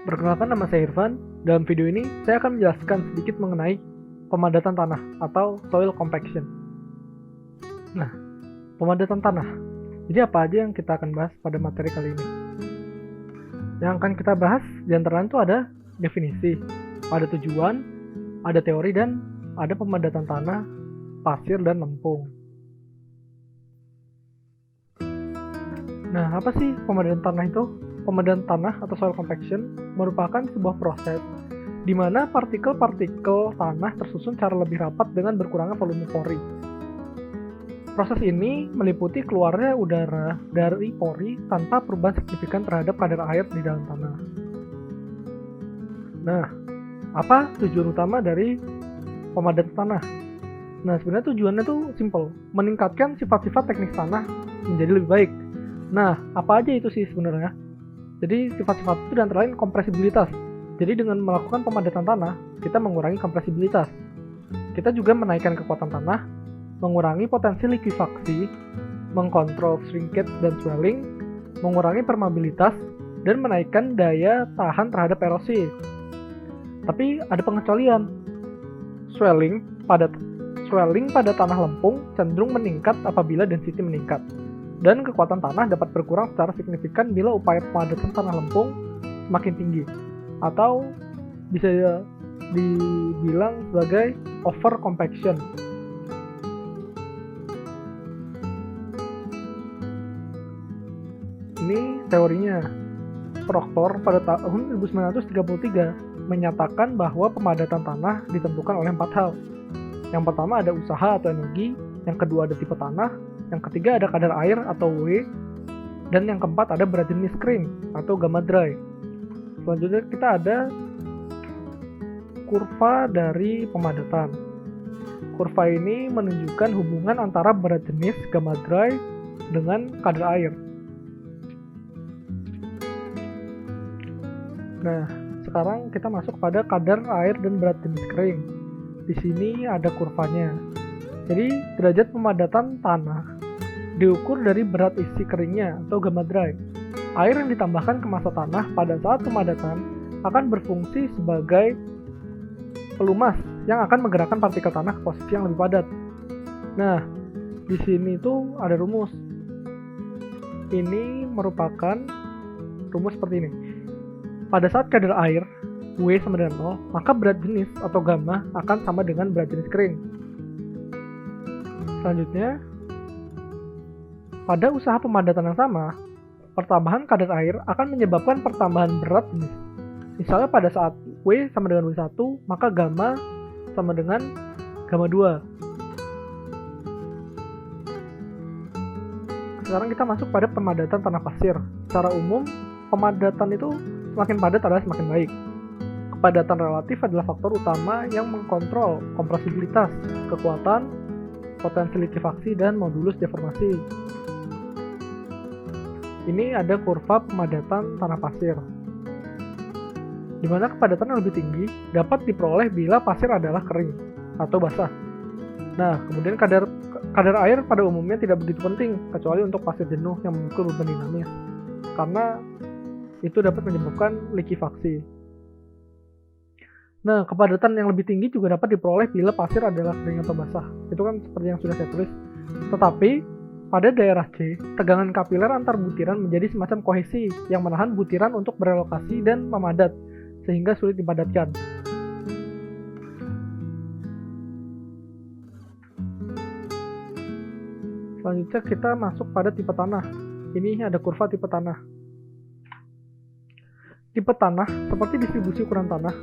Perkenalkan, nama saya Irfan. Dalam video ini, saya akan menjelaskan sedikit mengenai pemadatan tanah atau soil compaction. Nah, pemadatan tanah. Jadi apa aja yang kita akan bahas pada materi kali ini? Yang akan kita bahas di antara itu ada definisi, ada tujuan, ada teori, dan ada pemadatan tanah, pasir, dan lempung. Nah, apa sih pemadatan tanah itu? Pemadatan tanah atau soil compaction merupakan sebuah proses di mana partikel-partikel tanah tersusun secara lebih rapat dengan berkurangnya volume pori. Proses ini meliputi keluarnya udara dari pori tanpa perubahan signifikan terhadap kadar air di dalam tanah. Nah, apa tujuan utama dari pemadatan tanah? Nah, sebenarnya tujuannya tuh simple, meningkatkan sifat-sifat teknis tanah menjadi lebih baik. Nah, apa aja itu sih sebenarnya? Jadi sifat-sifat itu antara lain kompresibilitas. Jadi dengan melakukan pemadatan tanah, kita mengurangi kompresibilitas. Kita juga menaikkan kekuatan tanah, mengurangi potensi likuifaksi, mengkontrol shrinkage dan swelling, mengurangi permeabilitas, dan menaikkan daya tahan terhadap erosi. Tapi ada pengecualian. Swelling pada tanah lempung cenderung meningkat apabila density meningkat. Dan kekuatan tanah dapat berkurang secara signifikan bila upaya pemadatan tanah lempung semakin tinggi, atau bisa dibilang sebagai over compaction. Ini teorinya. Proctor pada tahun 1933 menyatakan bahwa pemadatan tanah ditentukan oleh 4 hal. Yang pertama ada usaha atau energi, yang kedua ada tipe tanah, yang ketiga ada kadar air atau W, dan yang keempat ada berat jenis kering atau gamma dry. Selanjutnya kita ada kurva dari pemadatan. Kurva ini menunjukkan hubungan antara berat jenis gamma dry dengan kadar air. Nah, sekarang kita masuk pada kadar air dan berat jenis kering. Di sini ada kurvanya. Jadi, derajat pemadatan tanah diukur dari berat isi keringnya atau gamma dry. Air yang ditambahkan ke massa tanah pada saat pemadatan akan berfungsi sebagai pelumas yang akan menggerakkan partikel tanah ke posisi yang lebih padat. Nah, di sini tuh ada rumus. Ini merupakan rumus seperti ini. Pada saat kadar air W sama dengan 0, maka berat jenis atau gamma akan sama dengan berat jenis kering. Selanjutnya, pada usaha pemadatan yang sama, pertambahan kadar air akan menyebabkan pertambahan berat jenis. Misalnya pada saat W sama dengan W1, maka gamma sama dengan gamma 2. Sekarang kita masuk pada pemadatan tanah pasir. Secara umum, pemadatan itu semakin padat adalah semakin baik. Kepadatan relatif adalah faktor utama yang mengkontrol kompresibilitas, kekuatan, potensi likuifaksi, dan modulus deformasi. Ini ada kurva pemadatan tanah pasir, di mana kepadatan yang lebih tinggi dapat diperoleh bila pasir adalah kering atau basah. Nah, kemudian kadar air pada umumnya tidak begitu penting, kecuali untuk pasir jenuh yang memikul beban dinamis, karena itu dapat menyebabkan likuifaksi. Nah, kepadatan yang lebih tinggi juga dapat diperoleh bila pasir adalah kering atau basah. Itu kan seperti yang sudah saya tulis. Tetapi, pada daerah C, tegangan kapiler antar butiran menjadi semacam kohesi yang menahan butiran untuk berelokasi dan memadat, sehingga sulit dipadatkan. Selanjutnya kita masuk pada tipe tanah. Ini ada kurva tipe tanah. Tipe tanah seperti distribusi ukuran tanah,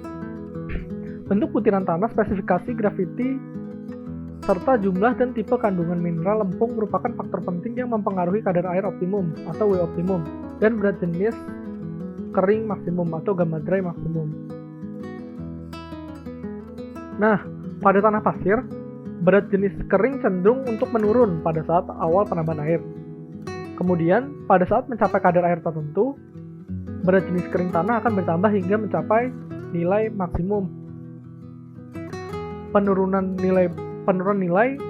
bentuk butiran tanah, spesifikasi graviti, serta jumlah dan tipe kandungan mineral lempung merupakan faktor penting yang mempengaruhi kadar air optimum atau W optimum dan berat jenis kering maksimum atau gamma dry maksimum. Nah, pada tanah pasir, berat jenis kering cenderung untuk menurun pada saat awal penambahan air. Kemudian, pada saat mencapai kadar air tertentu, berat jenis kering tanah akan bertambah hingga mencapai nilai maksimum. Penurunan nilai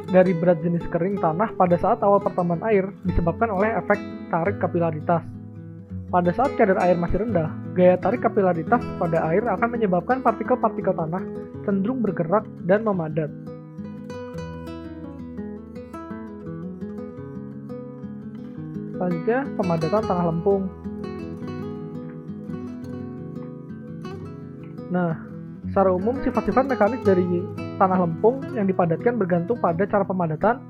dari berat jenis kering tanah pada saat awal pertambahan air disebabkan oleh efek tarik kapilaritas. Pada saat kadar air masih rendah, gaya tarik kapilaritas pada air akan menyebabkan partikel-partikel tanah cenderung bergerak dan memadat. Selanjutnya, pemadatan tanah lempung. Nah, secara umum sifat-sifat mekanis dari tanah lempung yang dipadatkan bergantung pada cara pemadatan,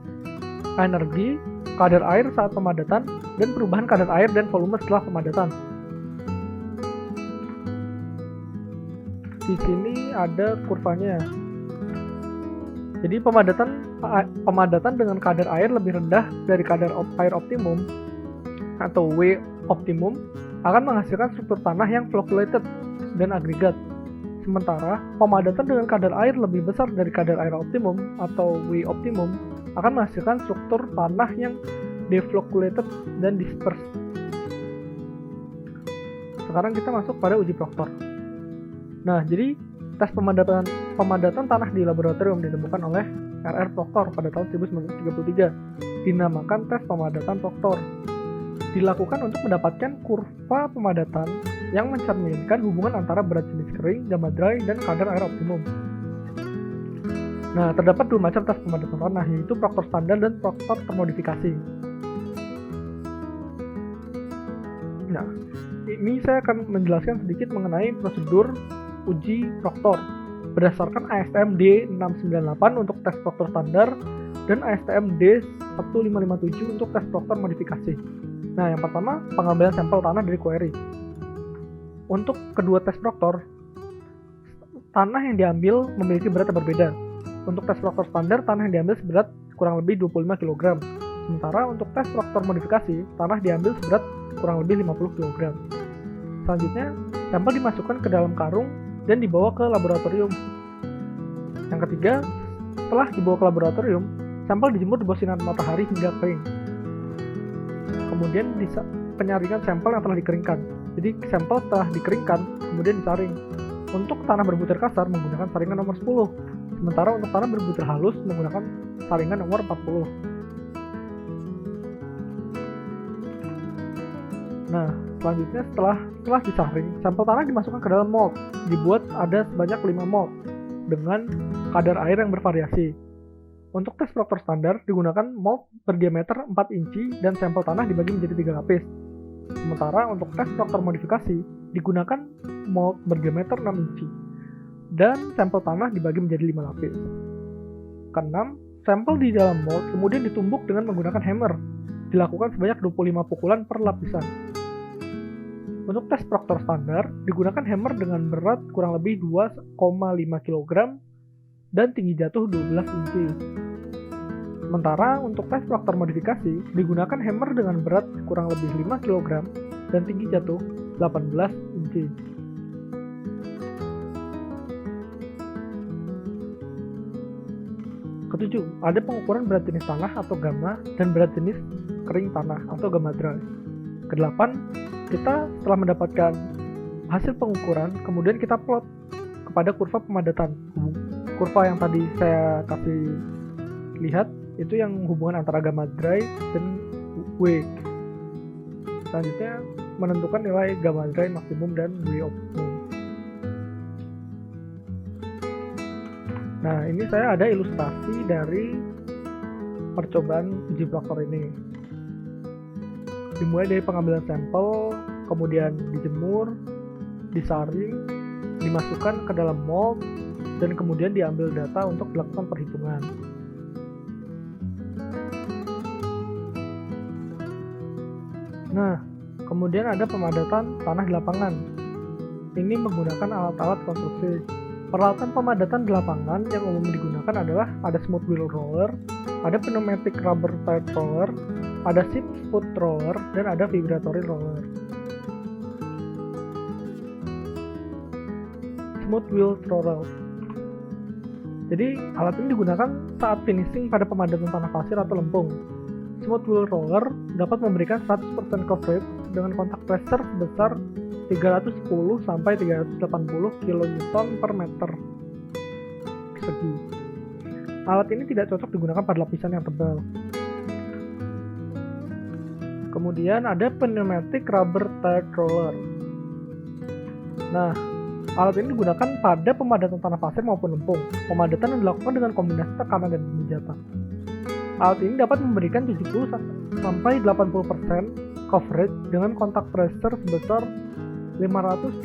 energi, kadar air saat pemadatan, dan perubahan kadar air dan volume setelah pemadatan. Di sini ada kurvanya. Jadi pemadatan dengan kadar air lebih rendah dari kadar air optimum atau W optimum akan menghasilkan struktur tanah yang flocculated dan agregat. Sementara pemadatan dengan kadar air lebih besar dari kadar air optimum atau W optimum akan menghasilkan struktur tanah yang deflocculated dan dispersed. Sekarang kita masuk pada uji Proctor. Nah, jadi tes pemadatan tanah di laboratorium ditemukan oleh R.R. Proctor pada tahun 1933, dinamakan tes pemadatan Proctor. Dilakukan untuk mendapatkan kurva pemadatan yang mencerminkan hubungan antara berat jenis kering, gamma dry, dan kadar air optimum. Nah, terdapat dua macam tes pemadatan tanah, yaitu Proctor standar dan Proctor termodifikasi. Nah, ini saya akan menjelaskan sedikit mengenai prosedur uji Proctor berdasarkan ASTM D698 untuk tes Proctor standar dan ASTM D1557 untuk tes Proctor modifikasi. Nah, yang pertama, pengambilan sampel tanah dari quarry. Untuk kedua tes Proctor, tanah yang diambil memiliki berat yang berbeda. Untuk tes Proctor standar, tanah yang diambil seberat kurang lebih 25 kg. Sementara untuk tes Proctor modifikasi, tanah diambil seberat kurang lebih 50 kg. Selanjutnya, sampel dimasukkan ke dalam karung dan dibawa ke laboratorium. Yang ketiga, setelah dibawa ke laboratorium, sampel dijemur di bawah sinar matahari hingga kering. Kemudian penyaringan sampel yang telah dikeringkan. Jadi sampel telah dikeringkan, kemudian disaring. Untuk tanah berbutir kasar menggunakan saringan nomor 10, sementara untuk tanah berbutir halus menggunakan saringan nomor 40. Nah, selanjutnya setelah disaring, sampel tanah dimasukkan ke dalam mold. Dibuat ada sebanyak 5 mold dengan kadar air yang bervariasi. Untuk tes Proctor standar digunakan mold berdiameter 4 inci dan sampel tanah dibagi menjadi 3 lapis. Sementara untuk tes Proctor modifikasi digunakan mold berdiameter 6 inci dan sampel tanah dibagi menjadi 5 lapis. Keenam, sampel di dalam mold kemudian ditumbuk dengan menggunakan hammer. Dilakukan sebanyak 25 pukulan per lapisan. Untuk tes Proctor standar digunakan hammer dengan berat kurang lebih 2,5 kg dan tinggi jatuh 12 inci. Sementara untuk tes Proctor modifikasi digunakan hammer dengan berat kurang lebih 5 kg dan tinggi jatuh 18 inci. Ketujuh, ada pengukuran berat jenis tanah atau gamma dan berat jenis kering tanah atau gamma dry. Kedelapan, kita setelah mendapatkan hasil pengukuran, kemudian kita plot kepada kurva pemadatan. Kurva yang tadi saya kasih lihat itu yang hubungan antara gamma dry dan W. Selanjutnya menentukan nilai gamma dry maksimum dan W optimum. Nah, ini saya ada ilustrasi dari percobaan uji Proctor ini. Dimulai dari pengambilan sampel, kemudian dijemur, disaring, dimasukkan ke dalam mold, dan kemudian diambil data untuk dilakukan perhitungan. Nah, kemudian ada pemadatan tanah di lapangan. Ini menggunakan alat-alat konstruksi. Peralatan pemadatan di lapangan yang umum digunakan adalah ada smooth wheel roller, ada pneumatic rubber tire roller, ada six foot roller, dan ada vibratory roller. Smooth wheel roller. Jadi alat ini digunakan saat finishing pada pemadatan tanah pasir atau lempung. Smooth wheel roller dapat memberikan 100% coverage dengan kontak pressure sebesar 310 sampai 380 kN per meter persegi. Alat ini tidak cocok digunakan pada lapisan yang tebal. Kemudian ada pneumatic rubber tire roller. Nah, alat ini digunakan pada pemadatan tanah pasir maupun lempung. Pemadatan yang dilakukan dengan kombinasi tekanan dan pemijatan. Alat ini dapat memberikan 70 sampai 80% coverage dengan kontak pressure sebesar 585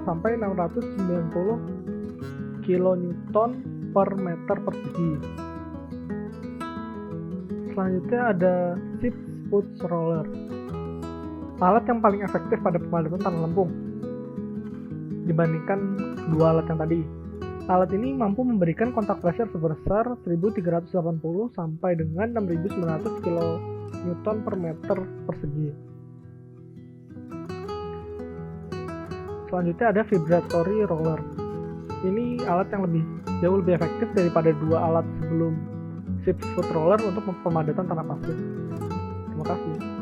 sampai 690 kN per meter persegi. Selanjutnya ada 6-foot roller. Alat yang paling efektif pada pemadatan tanah lempung dibandingkan dua alat yang tadi. Alat ini mampu memberikan kontak pressure sebesar 1380 sampai dengan 6900 kN per meter persegi. Selanjutnya ada vibratory roller. Ini alat yang jauh lebih efektif daripada dua alat sebelum 6-foot roller untuk pemadatan tanah pasir. Terima kasih.